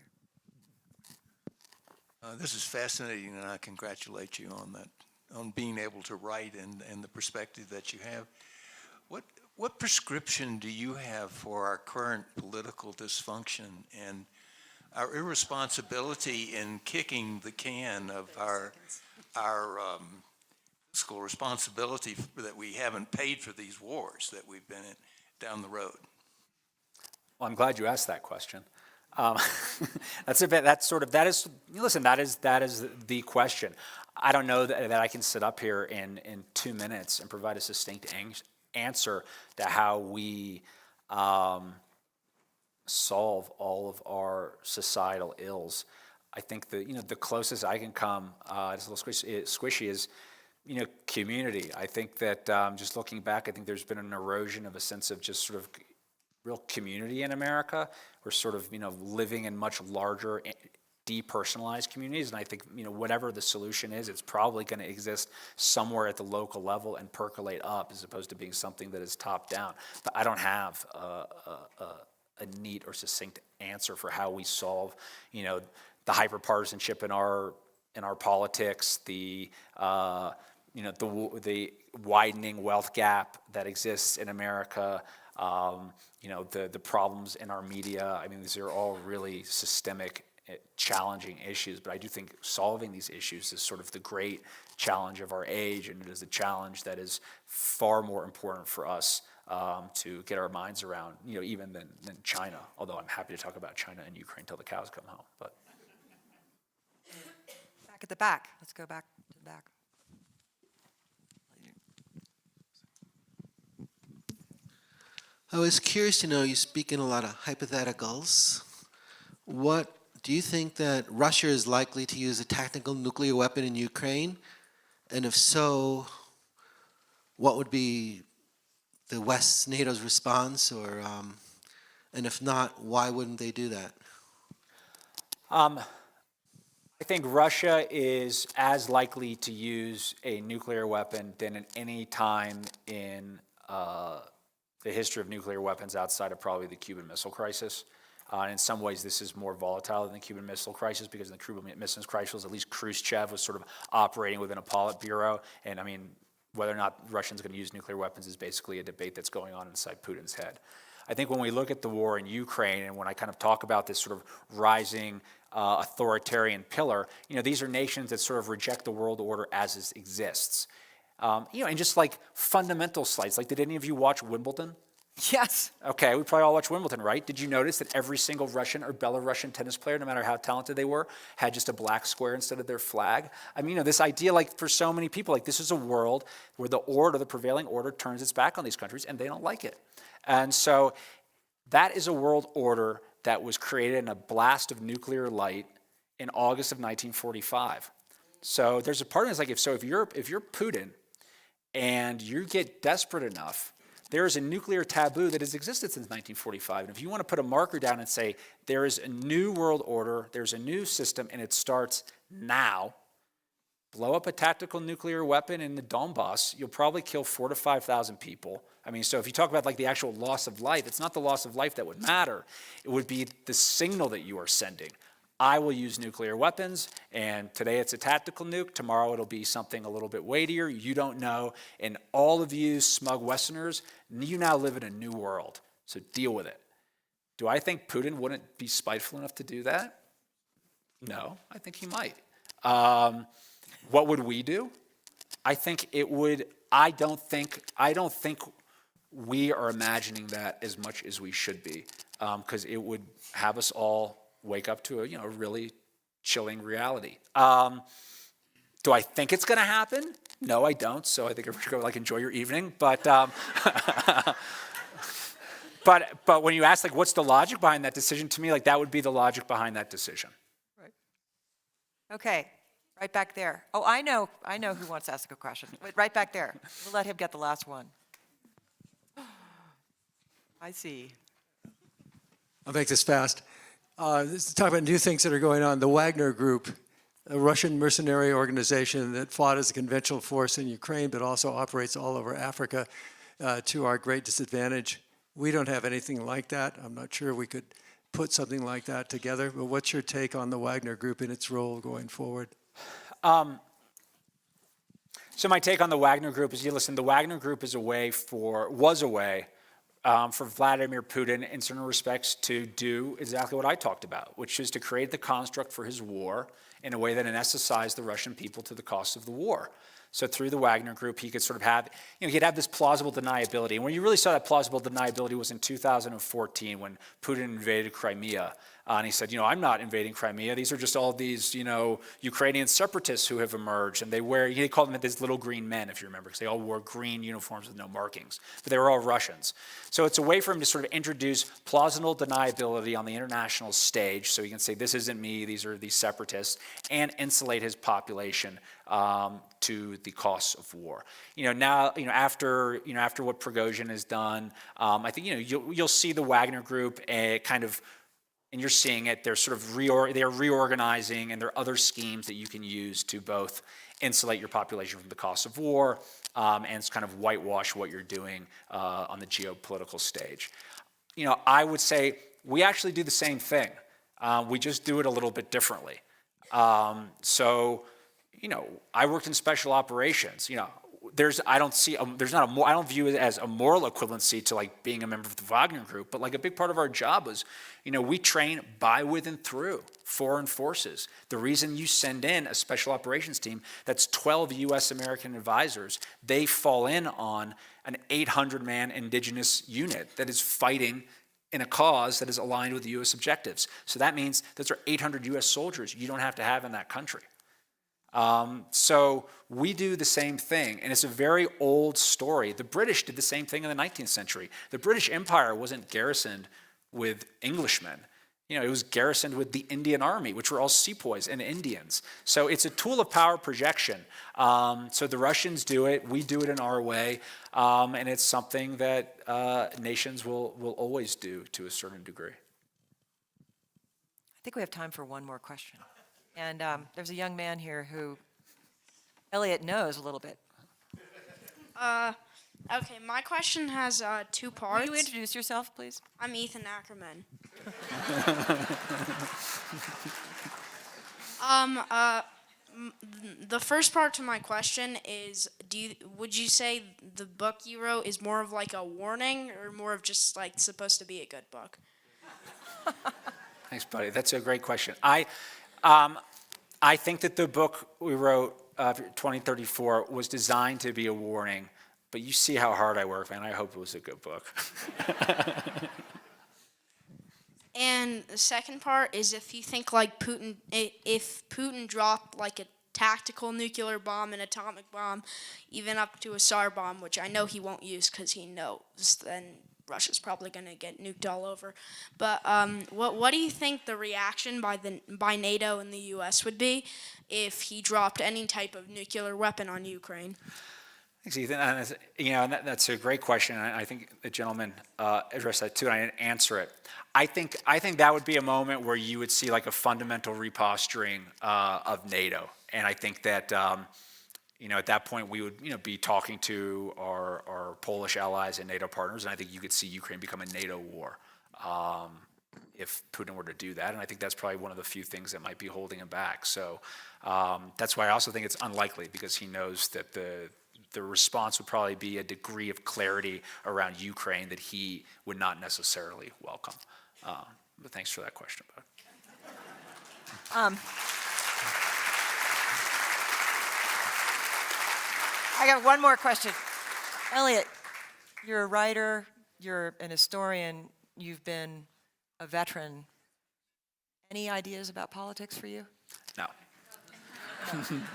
here. This is fascinating, and I congratulate you on that, on being able to write and the perspective that you have. What prescription do you have for our current political dysfunction and our irresponsibility in kicking the can of our fiscal responsibility that we haven't paid for these wars that we've been in down the road? Well, I'm glad you asked that question. That is the question. I don't know that I can sit up here in 2 minutes and provide a succinct answer to how we solve all of our societal ills. I think the closest I can come, it's a little squishy, is community. I think that just looking back, I think there's been an erosion of a sense of just sort of real community in America. We're sort of living in much larger, depersonalized communities, and I think whatever the solution is, it's probably going to exist somewhere at the local level and percolate up, as opposed to being something that is top down. But I don't have a neat or succinct answer for how we solve the hyperpartisanship in our politics, the widening wealth gap that exists in America, the problems in our media. These are all really systemic, challenging issues, but I do think solving these issues is sort of the great challenge of our age, and it is a challenge that is far more important for us to get our minds around, even than China, although I'm happy to talk about China and Ukraine till the cows come home. But Back at the back. Let's go back to the back. I was curious to know, you speak in a lot of hypotheticals. What do you think that Russia is likely to use a tactical nuclear weapon in Ukraine? And if so, what would be the West's, NATO's response? And if not, why wouldn't they do that? I think Russia is as likely to use a nuclear weapon than at any time in the history of nuclear weapons outside of probably the Cuban Missile Crisis. In some ways, this is more volatile than the Cuban Missile Crisis, because in the Cuban Missile Crisis, at least Khrushchev was sort of operating within a Politburo. And whether or not Russians are going to use nuclear weapons is basically a debate that's going on inside Putin's head. I think when we look at the war in Ukraine, and when I kind of talk about this sort of rising authoritarian pillar, these are nations that sort of reject the world order as it exists. And just like fundamental slights, like, did any of you watch Wimbledon? Yes. Okay, we probably all watched Wimbledon, right? Did you notice that every single Russian or Belarusian tennis player, no matter how talented they were, had just a black square instead of their flag? This idea, like, for so many people, like, this is a world where the prevailing order turns its back on these countries, and they don't like it. And so that is a world order that was created in a blast of nuclear light in August of 1945. So there's a part of it that's like, if you're Putin and you get desperate enough, there is a nuclear taboo that has existed since 1945. And if you want to put a marker down and say, there is a new world order, there's a new system, and it starts now, blow up a tactical nuclear weapon in the Donbass, you'll probably kill 4,000 to 5,000 people. I mean, so if you talk about like the actual loss of life, it's not the loss of life that would matter. It would be the signal that you are sending. I will use nuclear weapons, and today it's a tactical nuke. Tomorrow it'll be something a little bit weightier. You don't know. And all of you smug Westerners, you now live in a new world. So deal with it. Do I think Putin wouldn't be spiteful enough to do that? No, I think he might. What would we do? I think it would. I don't think we are imagining that as much as we should be, because it would have us all wake up to a really chilling reality. Do I think it's going to happen? No, I don't. So I think everybody should go enjoy your evening. But but when you ask what's the logic behind that decision, to me that would be the logic behind that decision. Right. Okay, right back there. Oh, I know who wants to ask a question. But right back there. We'll let him get the last one. I see. I'll make this fast. This is talk about new things that are going on. The Wagner Group, a Russian mercenary organization that fought as a conventional force in Ukraine, but also operates all over Africa to our great disadvantage. We don't have anything like that. I'm not sure we could put something like that together, but what's your take on the Wagner Group and its role going forward? So my take on the Wagner Group is, the Wagner Group was a way for Vladimir Putin, in certain respects, to do exactly what I talked about, which is to create the construct for his war in a way that anesthetized the Russian people to the cost of the war. So through the Wagner Group, he could sort of have, he'd have this plausible deniability. And when you really saw that plausible deniability was in 2014 when Putin invaded Crimea. And he said, I'm not invading Crimea. These are just all these, Ukrainian separatists who have emerged. And they wear, he called them these little green men, if you remember, because they all wore green uniforms with no markings. But they were all Russians. So it's a way for him to sort of introduce plausible deniability on the international stage. So he can say, this isn't me, these are these separatists, and insulate his population to the costs of war. Now, after what Prigozhin has done, I think, you'll see the Wagner Group kind of, and you're seeing it, they're sort of they're reorganizing, and there are other schemes that you can use to both insulate your population from the cost of war and kind of whitewash what you're doing on the geopolitical stage. I would say we actually do the same thing. We just do it a little bit differently. So, I worked in special operations. I don't view it as a moral equivalency to being a member of the Wagner Group, but a big part of our job was, we train by, with, and through foreign forces. The reason you send in a special operations team that's 12 U.S. American advisors, they fall in on an 800-man indigenous unit that is fighting in a cause that is aligned with the U.S. objectives. So that means those are 800 U.S. soldiers you don't have to have in that country. So we do the same thing, and it's a very old story. The British did the same thing in the 19th century. The British Empire wasn't garrisoned with Englishmen. It was garrisoned with the Indian Army, which were all sepoys and Indians. So it's a tool of power projection. So the Russians do it, we do it in our way, and it's something that nations will always do to a certain degree. I think we have time for one more question. And there's a young man here who Elliot knows a little bit. Okay, my question has two parts. Will you introduce yourself, please? I'm Ethan Ackerman. The first part to my question is, would you say the book you wrote is more of a warning or more of just supposed to be a good book? Thanks, buddy. That's a great question. I think that the book we wrote, 2034, was designed to be a warning, but you see how hard I work, man. I hope it was a good book. And the second part is if you think if Putin dropped a tactical nuclear bomb, an atomic bomb, even up to a SAR bomb, which I know he won't use because he knows then Russia's probably going to get nuked all over. But what do you think the reaction by NATO and the U.S. would be if he dropped any type of nuclear weapon on Ukraine? Thanks, Ethan. And that's a great question. And I think the gentleman addressed that too, and I didn't answer it. I think that would be a moment where you would see a fundamental reposturing of NATO. And I think that at that point we would, be talking to our Polish allies and NATO partners, and I think you could see Ukraine become a NATO war if Putin were to do that. And I think that's probably one of the few things that might be holding him back. So that's why I also think it's unlikely, because he knows that the response would probably be a degree of clarity around Ukraine that he would not necessarily welcome. But thanks for that question, Bud. I got one more question. Elliot, you're a writer, you're an historian, you've been a veteran. Any ideas about politics for you? No.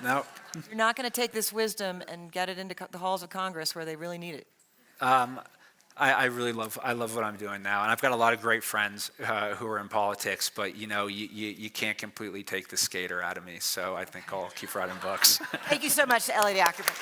No. You're not going to take this wisdom and get it into the halls of Congress where they really need it. I love what I'm doing now, and I've got a lot of great friends who are in politics, but you can't completely take the skater out of me, so I think I'll keep writing books. Thank you so much to Elliot Ackerman.